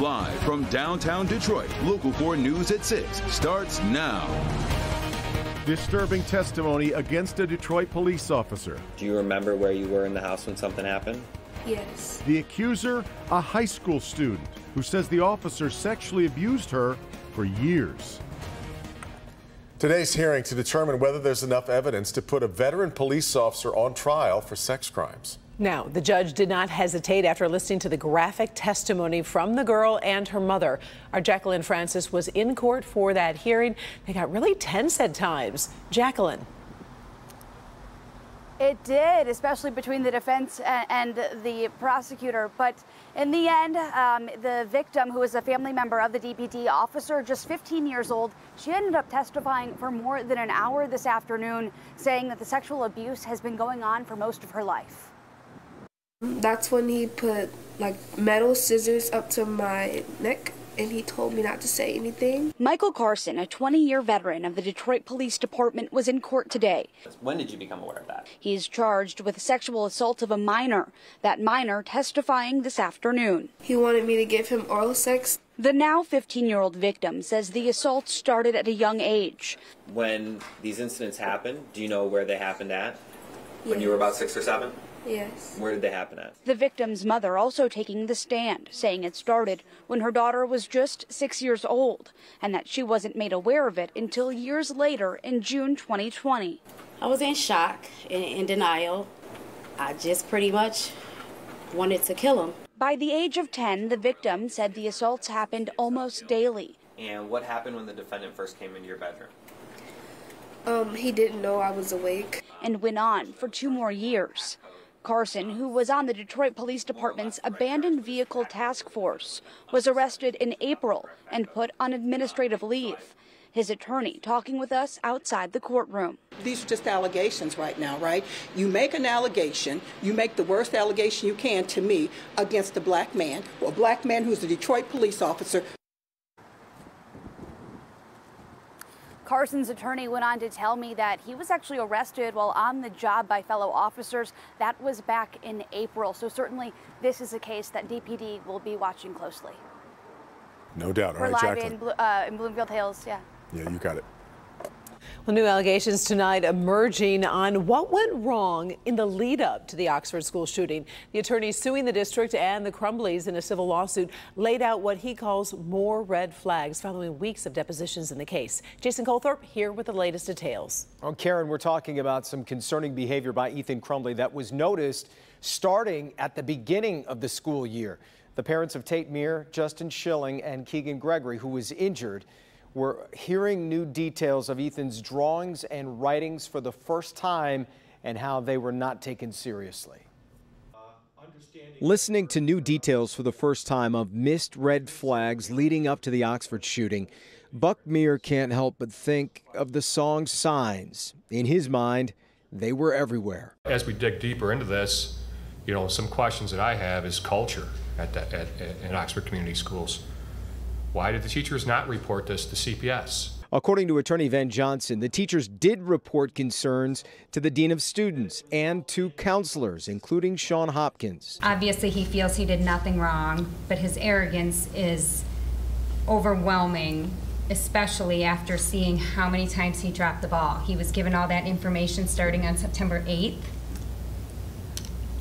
Live from downtown Detroit, Local 4 News at 6 starts now. Disturbing testimony against a Detroit police officer. Do you remember where you were in the house when something happened? Yes. The accuser, a high school student who says the officer sexually abused her for years. Today's hearing to determine whether there's enough evidence to put a veteran police officer on trial for sex crimes. Now, the judge did not hesitate after listening to the graphic testimony from the girl and her mother. Our Jacqueline Francis was in court for that hearing. They got really tense at times. Jacqueline. It did, especially between the defense and the prosecutor. But in the end, the victim, who is a family member of the DPD officer, just 15 years old, she ended up testifying for more than an hour this afternoon, saying that the sexual abuse has been going on for most of her life. That's when he put like metal scissors up to my neck, and he told me not to say anything. Michael Carson, a 20-year veteran of the Detroit Police Department, was in court today. When did you become aware of that? He's charged with sexual assault of a minor, that minor testifying this afternoon. He wanted me to give him oral sex. The now 15-year-old victim says the assault started at a young age. When these incidents happened, do you know where they happened at? When you were about 6 or 7? Yes. Where did they happen at? The victim's mother also taking the stand, saying it started when her daughter was just 6 years old, and that she wasn't made aware of it until years later in June 2020. I was in shock, in denial. I just pretty much wanted to kill him. By the age of 10, the victim said the assaults happened almost daily. And what happened when the defendant first came into your bedroom? He didn't know I was awake. And went on for 2 more years. Carson, who was on the Detroit Police Department's abandoned vehicle task force, was arrested in April and put on administrative leave. His attorney talking with us outside the courtroom. These are just allegations right now, right? You make an allegation, you make the worst allegation you can to me against a black man who's a Detroit police officer. Carson's attorney went on to tell me that he was actually arrested while on the job by fellow officers. That was back in April. So certainly this is a case that DPD will be watching closely. No doubt. We're All right, live Jacqueline. in Bloomfield Hills. Yeah, you got it. Well, new allegations tonight emerging on what went wrong in the lead up to the Oxford school shooting. The attorney suing the district and the Crumbleys in a civil lawsuit laid out what he calls more red flags following weeks of depositions in the case. Jason Colthorpe here with the latest details. Well, Karen, we're talking about some concerning behavior by Ethan Crumbley that was noticed starting at the beginning of the school year. The parents of Tate Meir, Justin Schilling, and Keegan Gregory, who was injured, we're hearing new details of Ethan's drawings and writings for the first time and how they were not taken seriously. Listening to new details for the first time of missed red flags leading up to the Oxford shooting, Buck Meir can't help but think of the song Signs. In his mind, they were everywhere. As we dig deeper into this, you know, some questions that I have is culture in Oxford Community Schools. Why did the teachers not report this to CPS? According to Attorney Van Johnson, the teachers did report concerns to the Dean of Students and to counselors, including Sean Hopkins. Obviously, he feels he did nothing wrong, but his arrogance is overwhelming, especially after seeing how many times he dropped the ball. He was given all that information starting on September 8th.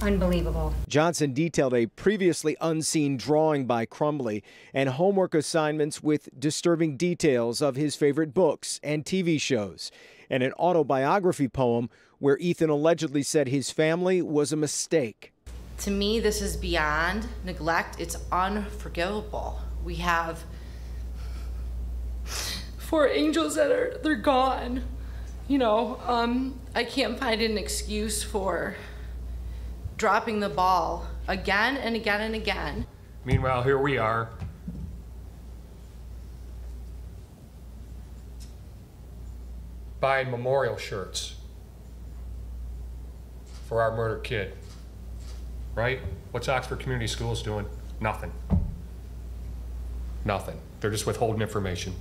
Unbelievable. Johnson detailed a previously unseen drawing by Crumbley and homework assignments with disturbing details of his favorite books and TV shows, and an autobiography poem where Ethan allegedly said his family was a mistake. To me, this is beyond neglect. It's unforgivable. We have 4 angels that they're gone. You know, I can't find an excuse for dropping the ball again and again and again. Meanwhile, here we are, buying memorial shirts for our murdered kid, right? What's Oxford Community Schools doing? Nothing. Nothing. They're just withholding information.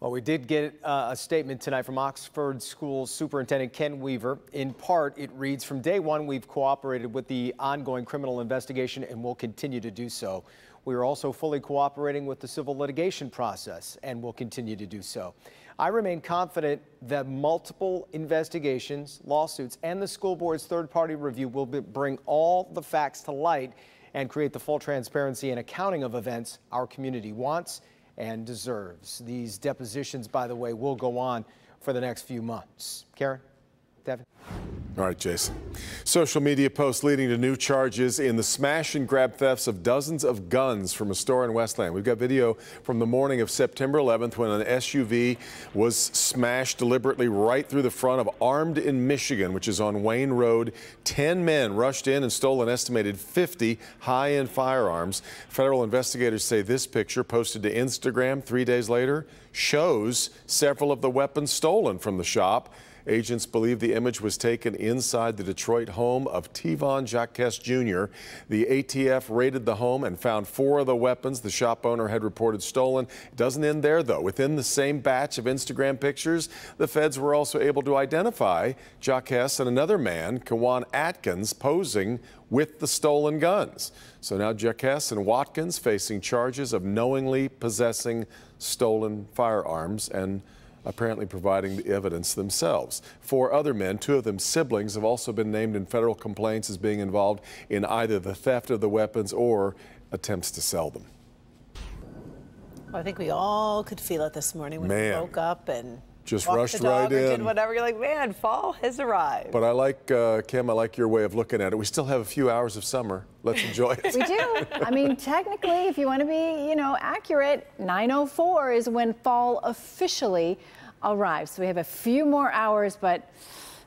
Well, we did get a statement tonight from Oxford School Superintendent Ken Weaver. In part, it reads, "From day one, we've cooperated with the ongoing criminal investigation and will continue to do so. We are also fully cooperating with the civil litigation process and will continue to do so. I remain confident that multiple investigations, lawsuits, and the school board's third-party review will bring all the facts to light and create the full transparency and accounting of events our community wants and deserves." These depositions, by the way, will go on for the next few months. Karen, Devin. All right, Jason. Social media posts leading to new charges in the smash and grab thefts of dozens of guns from a store in Westland. We've got video from the morning of September 11th when an SUV was smashed deliberately right through the front of Armed in Michigan, which is on Wayne Road. 10 men rushed in and stole an estimated 50 high-end firearms. Federal investigators say this picture, posted to Instagram 3 days later, shows several of the weapons stolen from the shop. Agents believe the image was taken inside the Detroit home of Tevon Jacques Jr. The ATF raided the home and found 4 of the weapons the shop owner had reported stolen. It doesn't end there, though. Within the same batch of Instagram pictures, the feds were also able to identify Jacques and another man, Kawan Atkins, posing with the stolen guns. So now Jacques and Watkins facing charges of knowingly possessing stolen firearms and apparently providing the evidence themselves. 4 other men, 2 of them siblings, have also been named in federal complaints as being involved in either the theft of the weapons or attempts to sell them. Well, I think we all could feel it this morning when we woke up and just walked rushed the dog right or in. did whatever. You're like, man, fall has arrived. But I like, Kim, I like your way of looking at it. We still have a few hours of summer. Let's enjoy it. We do. I mean, technically, if you want to be, accurate, 9:04 is when fall officially arrives. So we have a few more hours, but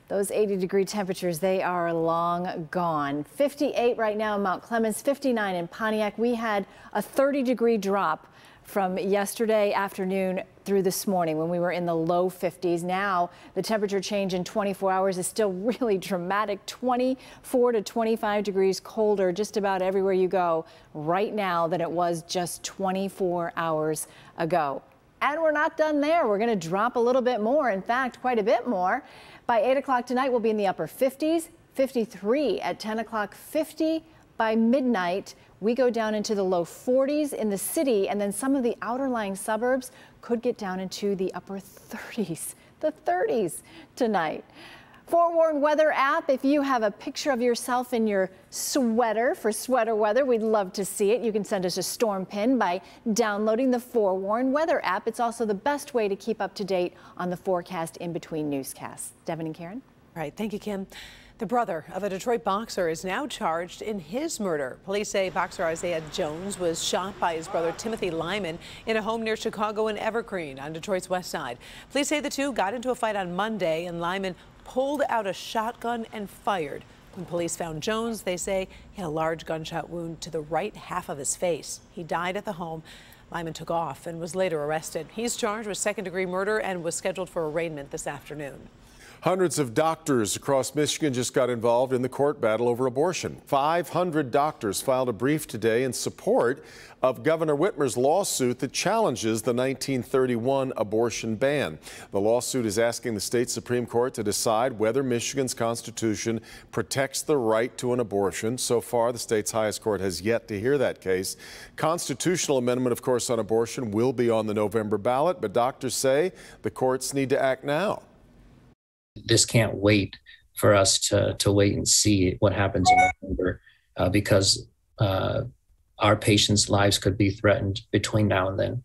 those 80-degree temperatures, they are long gone. 58 right now in Mount Clemens, 59 in Pontiac. We had a 30-degree drop from yesterday afternoon through this morning when we were in the low 50s. Now the temperature change in 24 hours is still really dramatic. 24 to 25 degrees colder just about everywhere you go right now than it was just 24 hours ago. And we're not done there. We're going to drop a little bit more. In fact, quite a bit more. By 8 o'clock tonight, we'll be in the upper 50s, 53 at 10 o'clock, 50 by midnight. We go down into the low 40s in the city, and then some of the outer-lying suburbs could get down into the upper 30s, the 30s tonight. Forewarned Weather app, if you have a picture of yourself in your sweater for sweater weather, we'd love to see it. You can send us a storm pin by downloading the Forewarned Weather app. It's also the best way to keep up to date on the forecast in between newscasts. Devin and Karen. All right, thank you, Kim. The brother of a Detroit boxer is now charged in his murder. Police say boxer Isaiah Jones was shot by his brother Timothy Lyman in a home near Chicago and Evergreen on Detroit's west side. Police say the two got into a fight on Monday and Lyman pulled out a shotgun and fired. When police found Jones, they say he had a large gunshot wound to the right half of his face. He died at the home. Lyman took off and was later arrested. He's charged with second-degree murder and was scheduled for arraignment this afternoon. Hundreds of doctors across Michigan just got involved in the court battle over abortion. 500 doctors filed a brief today in support of Governor Whitmer's lawsuit that challenges the 1931 abortion ban. The lawsuit is asking the state Supreme Court to decide whether Michigan's Constitution protects the right to an abortion. So far, the state's highest court has yet to hear that case. Constitutional amendment, of course, on abortion will be on the November ballot, but doctors say the courts need to act now. This can't wait for us to wait and see what happens in November because our patients' lives could be threatened between now and then.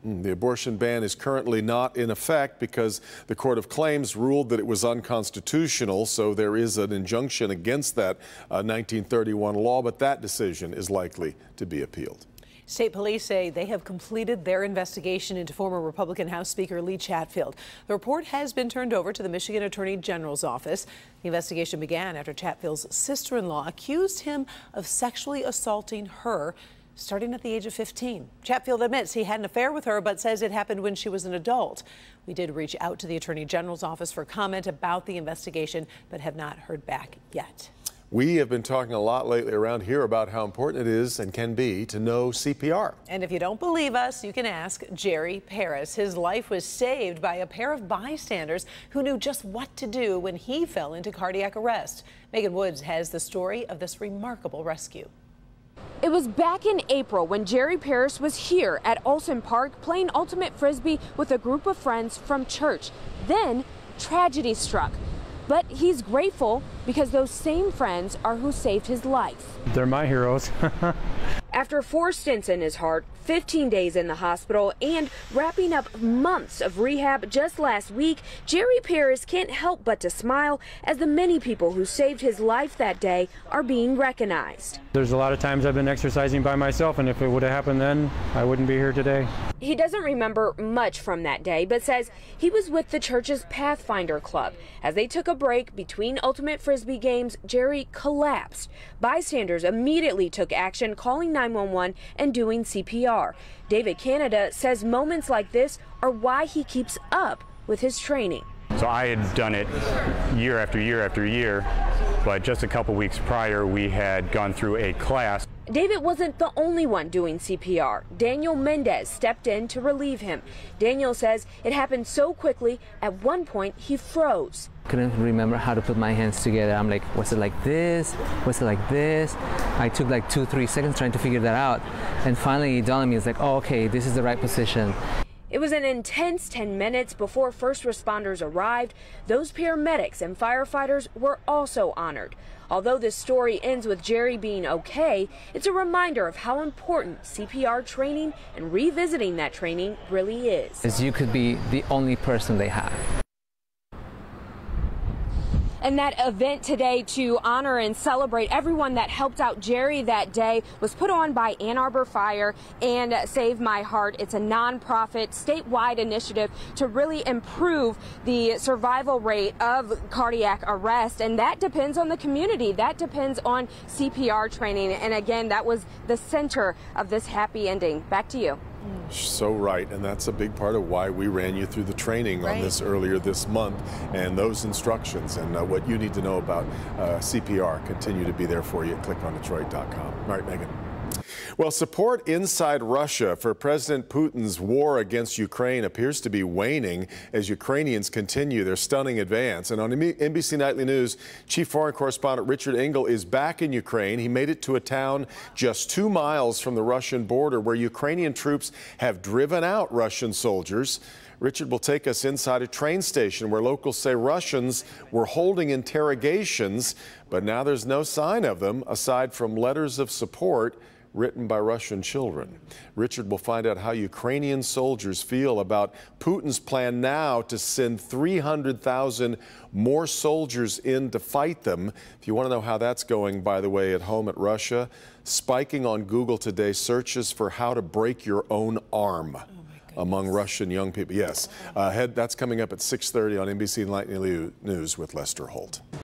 The abortion ban is currently not in effect because the Court of Claims ruled that it was unconstitutional, so there is an injunction against that 1931 law, but that decision is likely to be appealed. State police say they have completed their investigation into former Republican House Speaker Lee Chatfield. The report has been turned over to the Michigan Attorney General's office. The investigation began after Chatfield's sister-in-law accused him of sexually assaulting her starting at the age of 15. Chatfield admits he had an affair with her, but says it happened when she was an adult. We did reach out to the Attorney General's office for comment about the investigation, but have not heard back yet. We have been talking a lot lately around here about how important it is and can be to know CPR. And if you don't believe us, you can ask Jerry Paris. His life was saved by a pair of bystanders who knew just what to do when he fell into cardiac arrest. Megan Woods has the story of this remarkable rescue. It was back in April when Jerry Paris was here at Olsen Park playing ultimate frisbee with a group of friends from church. Then tragedy struck. But he's grateful because those same friends are who saved his life. They're my heroes. After 4 stents in his heart, 15 days in the hospital, and wrapping up months of rehab just last week, Jerry Paris can't help but to smile as the many people who saved his life that day are being recognized. There's a lot of times I've been exercising by myself, and if it would have happened then, I wouldn't be here today. He doesn't remember much from that day, but says he was with the church's Pathfinder Club. As they took a break between ultimate frisbee games, Jerry collapsed. Bystanders immediately took action, calling 911 and doing CPR. David Canada says moments like this are why he keeps up with his training. So I had done it year after year after year, but just a couple weeks prior we had gone through a class. David wasn't the only one doing CPR. Daniel Mendez stepped in to relieve him. Daniel says it happened so quickly, at one point he froze. Couldn't remember how to put my hands together. I'm like, was it like this? Was it like this? I took like 2-3 seconds trying to figure that out. And finally it dawned on me, it's like, oh, okay, this is the right position. It was an intense 10 minutes before first responders arrived. Those paramedics and firefighters were also honored. Although this story ends with Jerry being okay, it's a reminder of how important CPR training and revisiting that training really is. As you could be the only person they have. And that event today to honor and celebrate everyone that helped out Jerry that day was put on by Ann Arbor Fire and Save My Heart. It's a nonprofit statewide initiative to really improve the survival rate of cardiac arrest. And that depends on the community. That depends on CPR training. And again, that was the center of this happy ending. Back to you. So right, and that's a big part of why we ran you through the training on this earlier this month, and those instructions and what you need to know about CPR continue to be there for you at clickondetroit.com. All right, Megan. Well, support inside Russia for President Putin's war against Ukraine appears to be waning as Ukrainians continue their stunning advance. And on NBC Nightly News, Chief Foreign Correspondent Richard Engel is back in Ukraine. He made it to a town just 2 miles from the Russian border where Ukrainian troops have driven out Russian soldiers. Richard will take us inside a train station where locals say Russians were holding interrogations, but now there's no sign of them aside from letters of support written by Russian children. Richard will find out how Ukrainian soldiers feel about Putin's plan now to send 300,000 more soldiers in to fight them. If you want to know how that's going, by the way, at home at Russia, spiking on Google today searches for how to break your own arm among Russian young people. Yes, that's coming up at 6:30 on NBC Nightly News with Lester Holt.